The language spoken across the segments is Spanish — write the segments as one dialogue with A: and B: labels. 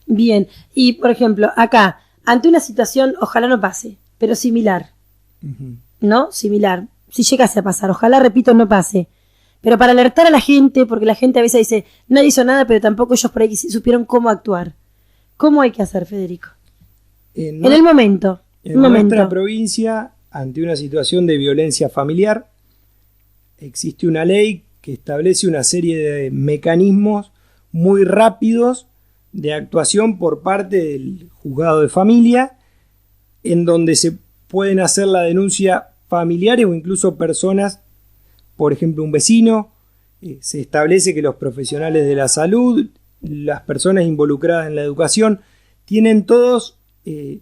A: Bien, y por ejemplo, acá, ante una situación, ojalá no pase, pero similar, ¿no? Similar. Si llegase a pasar, ojalá, repito, no pase. Pero para alertar a la gente, porque la gente a veces dice, nadie hizo nada, pero tampoco ellos por ahí supieron cómo actuar. ¿Cómo hay que hacer, Federico? En el momento.
B: En nuestra provincia, ante una situación de violencia familiar, existe una ley que establece una serie de mecanismos muy rápidos de actuación por parte del juzgado de familia, en donde se pueden hacer la denuncia familiares o incluso personas, por ejemplo un vecino. Se establece que los profesionales de la salud, las personas involucradas en la educación, tienen todos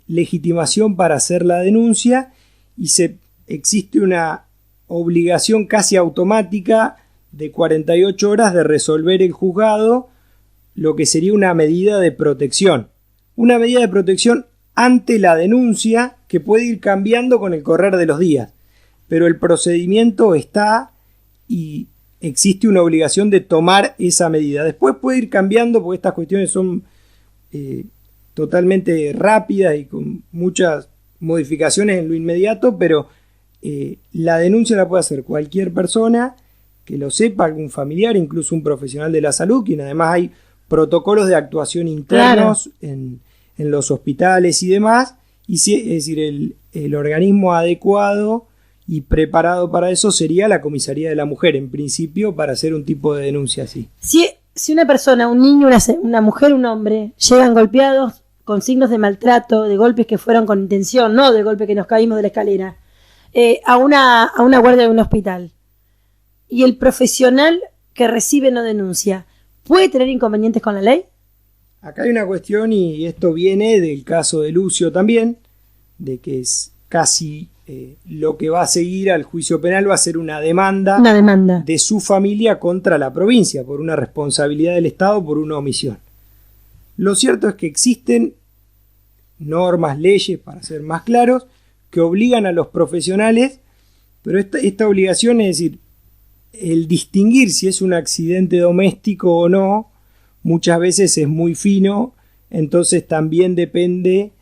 B: legitimación para hacer la denuncia y existe una obligación casi automática de 48 horas de resolver el juzgado lo que sería una medida de protección. Una medida de protección ante la denuncia que puede ir cambiando con el correr de los días. Pero el procedimiento está y existe una obligación de tomar esa medida. Después puede ir cambiando porque estas cuestiones son totalmente rápidas y con muchas modificaciones en lo inmediato, pero la denuncia la puede hacer cualquier persona que lo sepa, algún familiar, incluso un profesional de la salud, quien además hay protocolos de actuación internos en los hospitales y demás, y es decir, el organismo adecuado y preparado para eso sería la comisaría de la mujer, en principio, para hacer un tipo de denuncia así.
A: Si una persona, un niño, una mujer, un hombre, llegan golpeados con signos de maltrato, de golpes que fueron con intención, no de golpes que nos caímos de la escalera, a una guardia de un hospital, y el profesional que recibe no denuncia, ¿puede tener inconvenientes con la ley?
B: Acá hay una cuestión, y esto viene del caso de Lucio también, de que es casi lo que va a seguir al juicio penal va a ser una demanda de su familia contra la provincia por una responsabilidad del Estado por una omisión. Lo cierto es que existen normas, leyes, para ser más claros, que obligan a los profesionales, pero esta obligación, es decir, el distinguir si es un accidente doméstico o no, muchas veces es muy fino, entonces también depende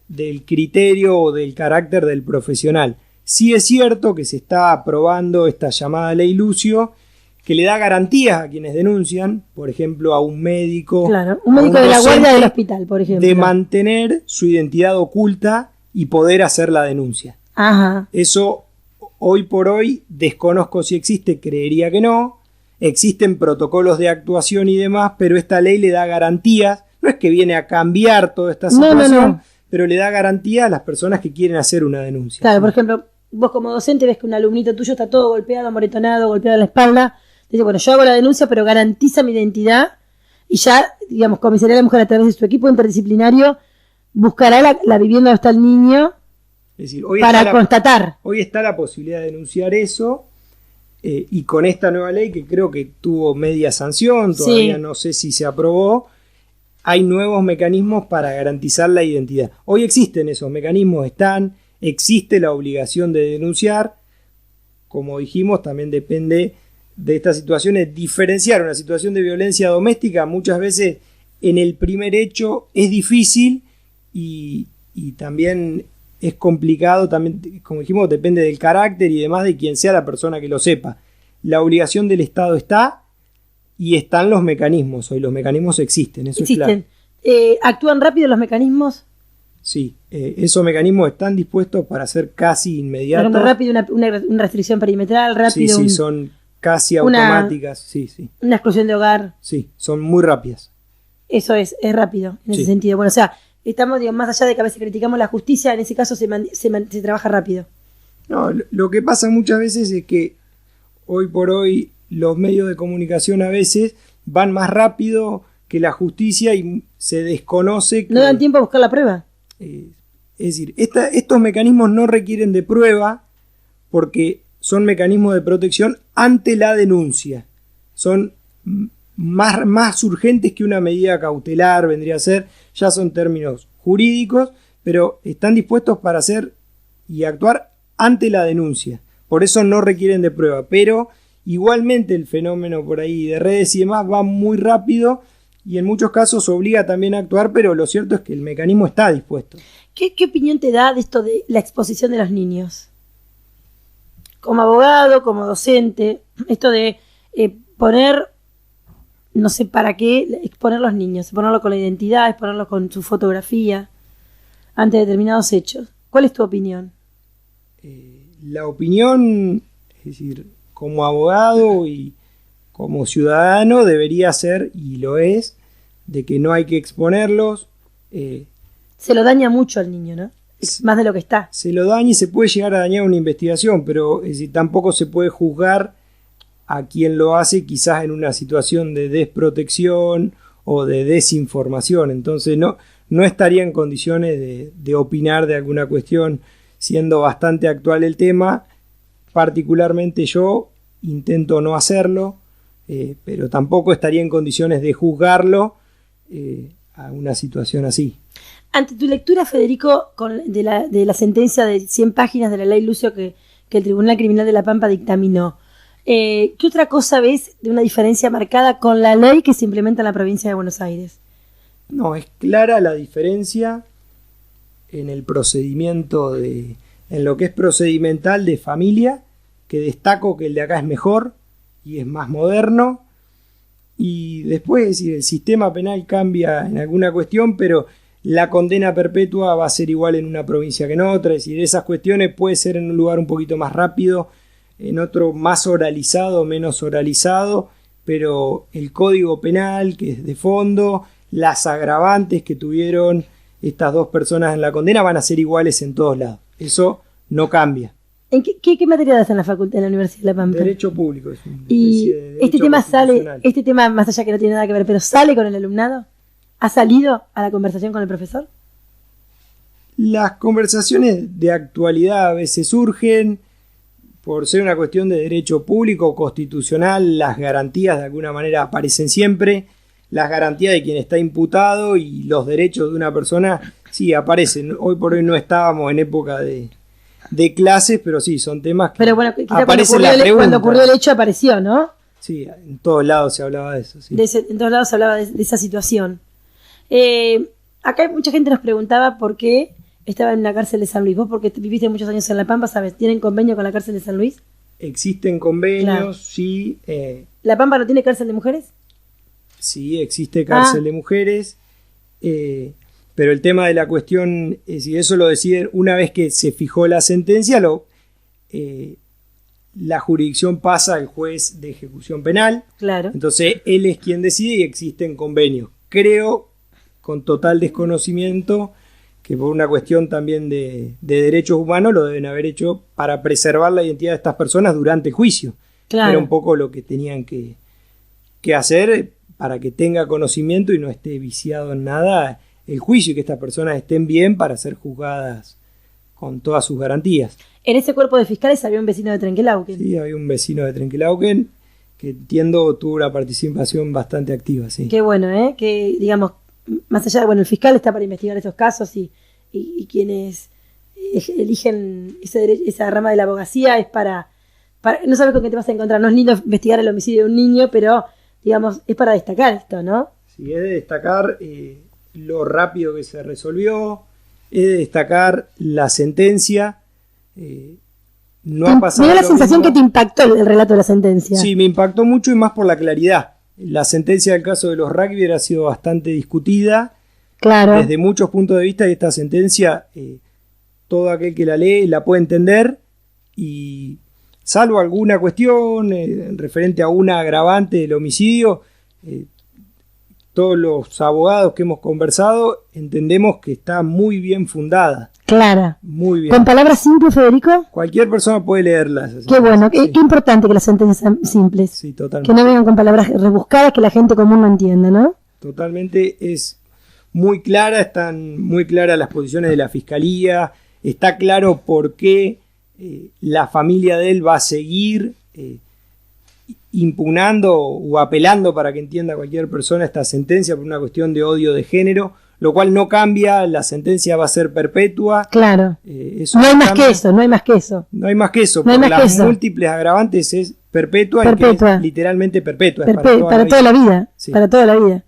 B: del criterio o del carácter del profesional. Sí es cierto que se está aprobando esta llamada ley Lucio, que le da garantías a quienes denuncian, por ejemplo a un médico,
A: un médico de la guardia del hospital, por ejemplo,
B: de mantener su identidad oculta y poder hacer la denuncia.
A: Ajá.
B: Eso hoy por hoy desconozco si existe, creería que no. Existen protocolos de actuación y demás, pero esta ley le da garantías. No es que viene a cambiar toda esta situación, pero le da garantía a las personas que quieren hacer una denuncia.
A: Claro, por ejemplo, vos como docente ves que un alumnito tuyo está todo golpeado, amoretonado, golpeado en la espalda. Dice, bueno, yo hago la denuncia, pero garantiza mi identidad y ya, digamos, Comisaría de la Mujer a través de su equipo interdisciplinario buscará la vivienda donde está el niño, es decir, para constatar.
B: Hoy está la posibilidad de denunciar eso y con esta nueva ley que creo que tuvo media sanción, todavía no sé si se aprobó, hay nuevos mecanismos para garantizar la identidad. Hoy existen esos mecanismos, existe la obligación de denunciar. Como dijimos, también depende de estas situaciones. Diferenciar una situación de violencia doméstica muchas veces en el primer hecho es difícil y también es complicado, también, como dijimos, depende del carácter y demás de quien sea la persona que lo sepa. La obligación del Estado está y están los mecanismos. Hoy los mecanismos existen, eso es claro.
A: ¿Actúan rápido los mecanismos?
B: Sí, esos mecanismos están dispuestos para ser casi inmediatos.
A: Pero rápido, una restricción perimetral, rápido.
B: Sí, son casi automáticas. Sí.
A: Una exclusión de hogar.
B: Sí, son muy rápidas.
A: Eso es rápido en ese sentido. Bueno, o sea, estamos, digamos, más allá de que a veces criticamos la justicia, en ese caso se trabaja rápido. No,
B: lo que pasa muchas veces es que hoy por hoy los medios de comunicación a veces van más rápido que la justicia y se desconoce que
A: no dan tiempo a buscar la prueba.
B: Es decir, estos mecanismos no requieren de prueba porque son mecanismos de protección ante la denuncia. Son más urgentes que una medida cautelar, vendría a ser, ya son términos jurídicos, pero están dispuestos para hacer y actuar ante la denuncia. Por eso no requieren de prueba, pero igualmente el fenómeno por ahí de redes y demás va muy rápido y en muchos casos obliga también a actuar, pero lo cierto es que el mecanismo está dispuesto.
A: ¿Qué opinión te da de esto de la exposición de los niños? Como abogado, como docente, esto de poner, no sé para qué, exponer los niños, exponerlo con la identidad, exponerlo con su fotografía, ante determinados hechos. ¿Cuál es tu opinión?
B: La opinión, es decir, como abogado y como ciudadano debería ser, y lo es, de que no hay que exponerlos.
A: Se lo daña mucho al niño, ¿no? Es más de lo que está.
B: Se lo daña y se puede llegar a dañar una investigación, pero es decir, tampoco se puede juzgar a quien lo hace quizás en una situación de desprotección o de desinformación. Entonces no estaría en condiciones de opinar de alguna cuestión, siendo bastante actual el tema. Particularmente yo intento no hacerlo, pero tampoco estaría en condiciones de juzgarlo a una situación así.
A: Ante tu lectura, Federico, de la sentencia de 100 páginas de la ley Lucio que el Tribunal Criminal de La Pampa dictaminó, ¿qué otra cosa ves de una diferencia marcada con la ley que se implementa en la provincia de Buenos Aires?
B: No, es clara la diferencia en el procedimiento en lo que es procedimental de familia, que destaco que el de acá es mejor y es más moderno, y después, es decir, el sistema penal cambia en alguna cuestión, pero la condena perpetua va a ser igual en una provincia que en otra, es decir, esas cuestiones puede ser en un lugar un poquito más rápido, en otro más oralizado, menos oralizado, pero el código penal, que es de fondo, las agravantes que tuvieron estas dos personas en la condena van a ser iguales en todos lados. Eso no cambia.
A: ¿En qué materia das en la facultad, en la Universidad de La Pampa?
B: Derecho público. Es una
A: y
B: especie de derecho
A: este tema más allá que no tiene nada que ver, pero ¿sale con el alumnado? ¿Ha salido a la conversación con el profesor?
B: Las conversaciones de actualidad a veces surgen por ser una cuestión de derecho público, constitucional, las garantías de alguna manera aparecen siempre, las garantías de quien está imputado y los derechos de una persona sí aparecen. Hoy por hoy no estábamos en época de clases, pero sí, son temas que
A: pero bueno, quizá
B: aparecen
A: cuando ocurrió el hecho apareció, ¿no?
B: Sí, en todos lados se hablaba de eso. Sí.
A: En todos lados se hablaba de esa situación. Acá mucha gente nos preguntaba por qué estaba en la cárcel de San Luis. Vos, porque viviste muchos años en La Pampa, ¿sabes? ¿Tienen convenio con la cárcel de San Luis?
B: Existen convenios, claro. Sí.
A: ¿La Pampa no tiene cárcel de mujeres?
B: Sí, existe cárcel de mujeres, pero el tema de la cuestión, si eso lo deciden una vez que se fijó la sentencia, la jurisdicción pasa al juez de ejecución penal.
A: Claro.
B: Entonces él es quien decide y existen convenios. Creo, con total desconocimiento, que por una cuestión también de derechos humanos lo deben haber hecho para preservar la identidad de estas personas durante el juicio. Claro. Era un poco lo que tenían que hacer para que tenga conocimiento y no esté viciado en nada el juicio y que estas personas estén bien para ser juzgadas con todas sus garantías.
A: En ese cuerpo de fiscales había un vecino de Trenquelauquen.
B: Sí, había un vecino de Trenquelauquen que entiendo tuvo una participación bastante activa, sí.
A: Qué bueno, que digamos, más allá de, el fiscal está para investigar estos casos y quienes eligen esa rama de la abogacía es para no sabes con qué te vas a encontrar, no es lindo investigar el homicidio de un niño, pero digamos, es para destacar esto, ¿no?
B: Sí, es de destacar lo rápido que se resolvió, es de destacar la sentencia. No ha pasado.
A: Me da la sensación que te impactó el relato de la sentencia.
B: Sí, me impactó mucho y más por la claridad. La sentencia del caso de los rugby ha sido bastante discutida.
A: Claro.
B: Desde muchos puntos de vista, y esta sentencia, todo aquel que la lee la puede entender y salvo alguna cuestión referente a una agravante del homicidio, todos los abogados que hemos conversado entendemos que está muy bien fundada.
A: Clara.
B: Muy bien.
A: ¿Con palabras simples, Federico?
B: Cualquier persona puede leerlas.
A: Qué bueno, sí. Qué importante que las sentencias sean simples.
B: Sí, totalmente.
A: Que no vengan con palabras rebuscadas que la gente común no entienda, ¿no?
B: Totalmente, es muy clara, están muy claras las posiciones de la Fiscalía, está claro por qué la familia de él va a seguir impugnando o apelando para que entienda cualquier persona esta sentencia por una cuestión de odio de género, lo cual no cambia, la sentencia va a ser perpetua.
A: Claro.
B: Eso
A: no hay más que eso, no hay más que eso.
B: No hay más que eso, por las múltiples agravantes es perpetua. Y que es literalmente perpetua.
A: Para toda la vida, sí. Para toda la vida.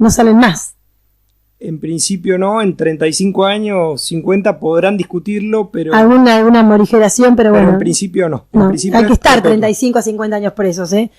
A: no salen más.
B: En principio no, en 35 años, 50 podrán discutirlo, pero...
A: Alguna morigeración, pero bueno.
B: En principio no.
A: No,
B: En principio
A: hay que estar 35 a 50 años presos, ¿eh?